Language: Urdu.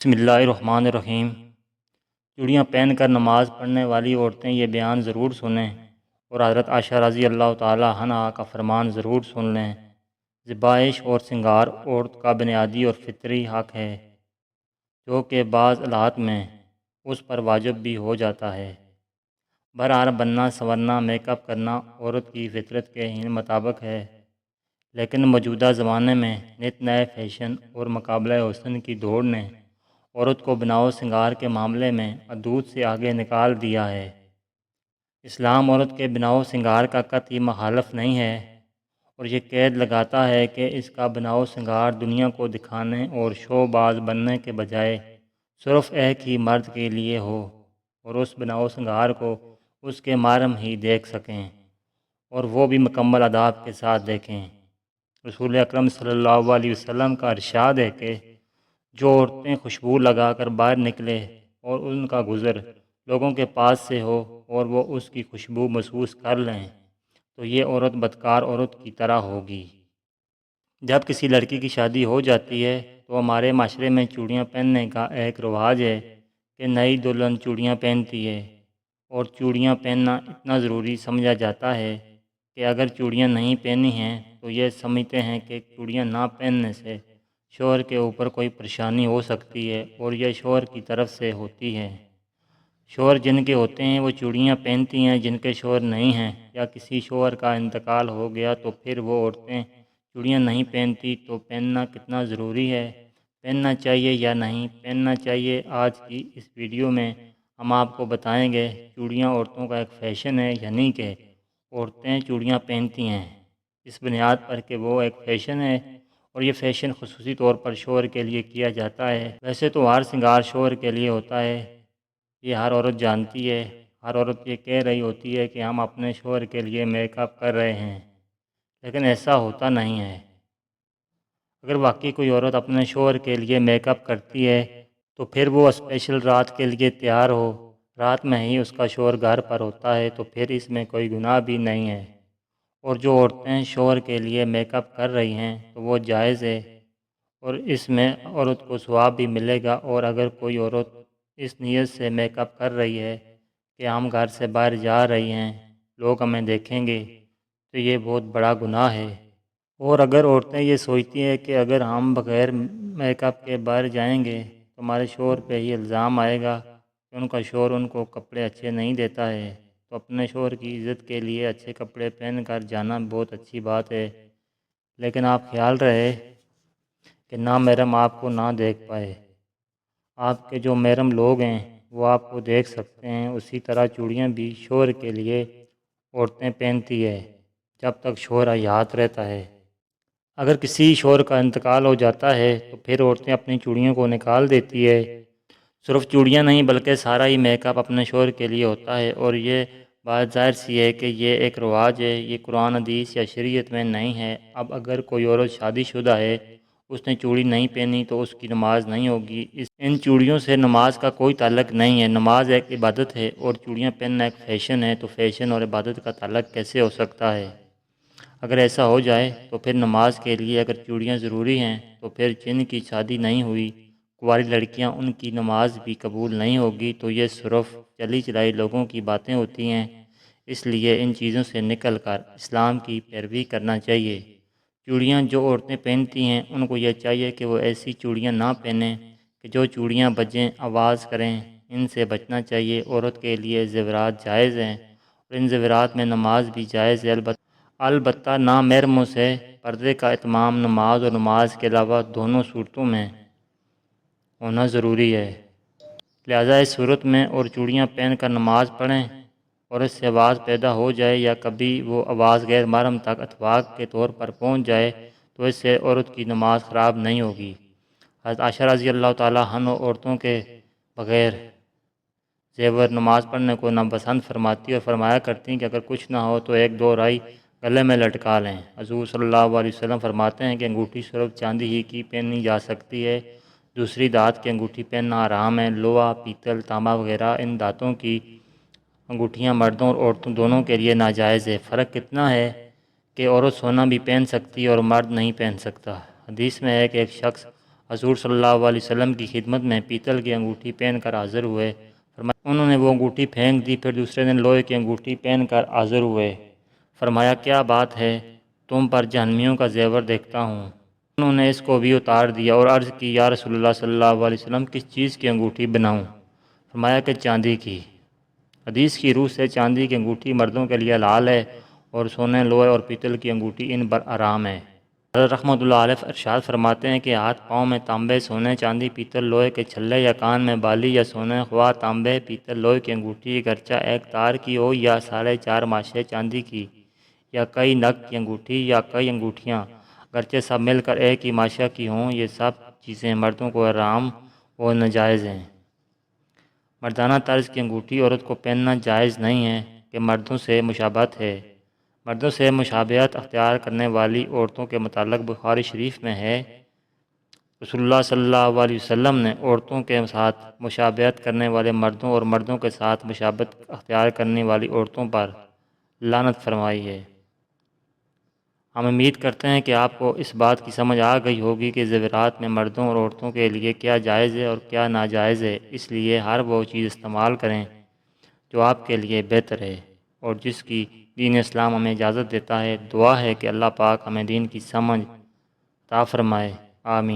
بسم اللہ الرحمن الرحیم۔ چوڑیاں پہن کر نماز پڑھنے والی عورتیں یہ بیان ضرور سنیں اور حضرت عائشہ رضی اللہ تعالی عنہ کا فرمان ضرور سن لیں۔ زیبائش اور سنگار عورت کا بنیادی اور فطری حق ہے، جو کہ بعض حالات میں اس پر واجب بھی ہو جاتا ہے۔ بہرحال بننا سنورنا میک اپ کرنا عورت کی فطرت کے ہی مطابق ہے، لیکن موجودہ زمانے میں نت نئے فیشن اور مقابلہ حسن کی دوڑ نے عورت کو بناؤ سنگار کے معاملے میں حدود سے آگے نکال دیا ہے۔ اسلام عورت کے بناؤ سنگار کا قطعی مخالف نہیں ہے اور یہ قید لگاتا ہے کہ اس کا بناؤ سنگار دنیا کو دکھانے اور شو باز بننے کے بجائے صرف ایک ہی مرد کے لیے ہو اور اس بناؤ سنگار کو اس کے محرم ہی دیکھ سکیں اور وہ بھی مکمل آداب کے ساتھ دیکھیں۔ رسول اکرم صلی اللہ علیہ وسلم کا ارشاد ہے کہ جو عورتیں خوشبو لگا کر باہر نکلے اور ان کا گزر لوگوں کے پاس سے ہو اور وہ اس کی خوشبو محسوس کر لیں تو یہ عورت بدکار عورت کی طرح ہوگی۔ جب کسی لڑکی کی شادی ہو جاتی ہے تو ہمارے معاشرے میں چوڑیاں پہننے کا ایک رواج ہے کہ نئی دلہن چوڑیاں پہنتی ہے اور چوڑیاں پہننا اتنا ضروری سمجھا جاتا ہے کہ اگر چوڑیاں نہیں پہنی ہیں تو یہ سمجھتے ہیں کہ چوڑیاں نہ پہننے سے شوہر کے اوپر کوئی پریشانی ہو سکتی ہے اور یہ شوہر کی طرف سے ہوتی ہے۔ شوہر جن کے ہوتے ہیں وہ چوڑیاں پہنتی ہیں، جن کے شوہر نہیں ہیں یا کسی شوہر کا انتقال ہو گیا تو پھر وہ عورتیں چوڑیاں نہیں پہنتی۔ تو پہننا کتنا ضروری ہے، پہننا چاہیے یا نہیں پہننا چاہیے، آج کی اس ویڈیو میں ہم آپ کو بتائیں گے۔ چوڑیاں عورتوں کا ایک فیشن ہے، یعنی کہ عورتیں چوڑیاں پہنتی ہیں اس بنیاد پر کہ وہ ایک فیشن ہے اور یہ فیشن خصوصی طور پر شوہر کے لیے کیا جاتا ہے۔ ویسے تو ہر سنگار شوہر کے لیے ہوتا ہے، یہ ہر عورت جانتی ہے۔ ہر عورت یہ کہہ رہی ہوتی ہے کہ ہم اپنے شوہر کے لیے میک اپ کر رہے ہیں، لیکن ایسا ہوتا نہیں ہے۔ اگر واقعی کوئی عورت اپنے شوہر کے لیے میک اپ کرتی ہے تو پھر وہ اسپیشل رات کے لیے تیار ہو، رات میں ہی اس کا شوہر گھر پر ہوتا ہے تو پھر اس میں کوئی گناہ بھی نہیں ہے۔ اور جو عورتیں شوہر کے لیے میک اپ کر رہی ہیں تو وہ جائز ہے اور اس میں عورت کو ثواب بھی ملے گا۔ اور اگر کوئی عورت اس نیت سے میک اپ کر رہی ہے کہ ہم گھر سے باہر جا رہی ہیں، لوگ ہمیں دیکھیں گے، تو یہ بہت بڑا گناہ ہے۔ اور اگر عورتیں یہ سوچتی ہیں کہ اگر ہم بغیر میک اپ کے باہر جائیں گے تو ہمارے شوہر پہ ہی الزام آئے گا کہ ان کا شوہر ان کو کپڑے اچھے نہیں دیتا ہے، تو اپنے شوہر کی عزت کے لیے اچھے کپڑے پہن کر جانا بہت اچھی بات ہے، لیکن آپ خیال رہے کہ نامحرم آپ کو نہ دیکھ پائے۔ آپ کے جو محرم لوگ ہیں وہ آپ کو دیکھ سکتے ہیں۔ اسی طرح چوڑیاں بھی شوہر کے لیے عورتیں پہنتی ہے جب تک شوہر حیات رہتا ہے۔ اگر کسی شوہر کا انتقال ہو جاتا ہے تو پھر عورتیں اپنی چوڑیوں کو نکال دیتی ہے۔ صرف چوڑیاں نہیں بلکہ سارا ہی میک اپ اپنے شوہر کے لیے ہوتا ہے، اور یہ بات ظاہر سی ہے کہ یہ ایک رواج ہے، یہ قرآن حدیث یا شریعت میں نہیں ہے۔ اب اگر کوئی عورت شادی شدہ ہے، اس نے چوڑی نہیں پہنی تو اس کی نماز نہیں ہوگی۔ ان چوڑیوں سے نماز کا کوئی تعلق نہیں ہے۔ نماز ایک عبادت ہے اور چوڑیاں پہننا ایک فیشن ہے، تو فیشن اور عبادت کا تعلق کیسے ہو سکتا ہے؟ اگر ایسا ہو جائے تو پھر نماز کے لیے اگر چوڑیاں ضروری ہیں تو پھر جن کی شادی نہیں ہوئی کنواری لڑکیاں، ان کی نماز بھی قبول نہیں ہوگی۔ تو یہ صرف چلی چلائی لوگوں کی باتیں ہوتی ہیں، اس لیے ان چیزوں سے نکل کر اسلام کی پیروی کرنا چاہیے۔ چوڑیاں جو عورتیں پہنتی ہیں ان کو یہ چاہیے کہ وہ ایسی چوڑیاں نہ پہنیں کہ جو چوڑیاں بجیں، آواز کریں، ان سے بچنا چاہیے۔ عورت کے لیے زیورات جائز ہیں اور ان زیورات میں نماز بھی جائز ہے، البتہ نامحرموں سے پردے کا اہتمام نماز اور نماز کے علاوہ دونوں صورتوں میں ہونا ضروری ہے۔ لہٰذا اس صورت میں اور چوڑیاں پہن کر نماز پڑھیں اور اس سے آواز پیدا ہو جائے یا کبھی وہ آواز غیر محرم تک اتفاق کے طور پر پہنچ جائے تو اس سے عورت کی نماز خراب نہیں ہوگی۔ حضرت عائشہ رضی اللہ تعالیٰ عنہ عورتوں کے بغیر زیور نماز پڑھنے کو ناپسند فرماتی اور فرمایا کرتی کہ اگر کچھ نہ ہو تو ایک دو رائی گلے میں لٹکا لیں۔ حضور صلی اللہ علیہ وسلم فرماتے ہیں کہ انگوٹھی صرف چاندی ہی کی پہنی جا سکتی ہے، دوسری دھات کی انگوٹھی پہننا حرام ہے۔ لوہا، پیتل، تانبا وغیرہ ان دھاتوں کی انگوٹھیاں مردوں اور عورتوں دونوں کے لیے ناجائز ہے۔ فرق اتنا ہے کہ عورت سونا بھی پہن سکتی ہے اور مرد نہیں پہن سکتا۔ حدیث میں ہے کہ ایک شخص حضور صلی اللہ علیہ وسلم کی خدمت میں پیتل کی انگوٹھی پہن کر حاضر ہوئے۔ فرمایا انہوں نے وہ انگوٹھی پھینک دی، پھر دوسرے دن لوہے کی انگوٹھی پہن کر حاضر ہوئے۔ فرمایا کیا بات ہے، تم پر جہنمیوں کا زیور دیکھتا ہوں۔ انہوں نے اس کو بھی اتار دیا اور عرض کی یا رسول اللہ صلی اللہ علیہ وسلم کس چیز کی انگوٹھی بناؤں؟ فرمایا کہ چاندی کی۔ حدیث کی روح سے چاندی کی انگوٹھی مردوں کے لیے حلال ہے اور سونے، لوہے اور پیتل کی انگوٹھی ان پر حرام ہے۔ حضرت رحمۃ اللہ علیہ ارشاد فرماتے ہیں کہ ہاتھ پاؤں میں تانبے، سونے، چاندی، پیتل، لوہے کے چھلے یا کان میں بالی یا سونے، خواہ تانبے، پیتل، لوہے کی انگوٹھی گرچہ ایک تار کی ہو یا 4.5 ماشے چاندی کی یا کئی نگ کی انگوٹھی یا کئی انگوٹھیاں گرچہ سب مل کر ایک ہی ماشا کی ہوں، یہ سب چیزیں مردوں کو حرام و ناجائز ہیں۔ مردانہ طرز کی انگوٹھی عورت کو پہننا جائز نہیں ہے کہ مردوں سے مشابہت ہے۔ مردوں سے مشابہت اختیار کرنے والی عورتوں کے متعلق بخاری شریف میں ہے، رسول اللہ صلی اللہ علیہ وسلم نے عورتوں کے ساتھ مشابہت کرنے والے مردوں اور مردوں کے ساتھ مشابہت اختیار کرنے والی عورتوں پر لعنت فرمائی ہے۔ ہم امید کرتے ہیں کہ آپ کو اس بات کی سمجھ آ گئی ہوگی کہ زیورات میں مردوں اور عورتوں کے لیے کیا جائز ہے اور کیا ناجائز ہے، اس لیے ہر وہ چیز استعمال کریں جو آپ کے لیے بہتر ہے اور جس کی دین اسلام ہمیں اجازت دیتا ہے۔ دعا ہے کہ اللہ پاک ہمیں دین کی سمجھ عطا فرمائے، آمین۔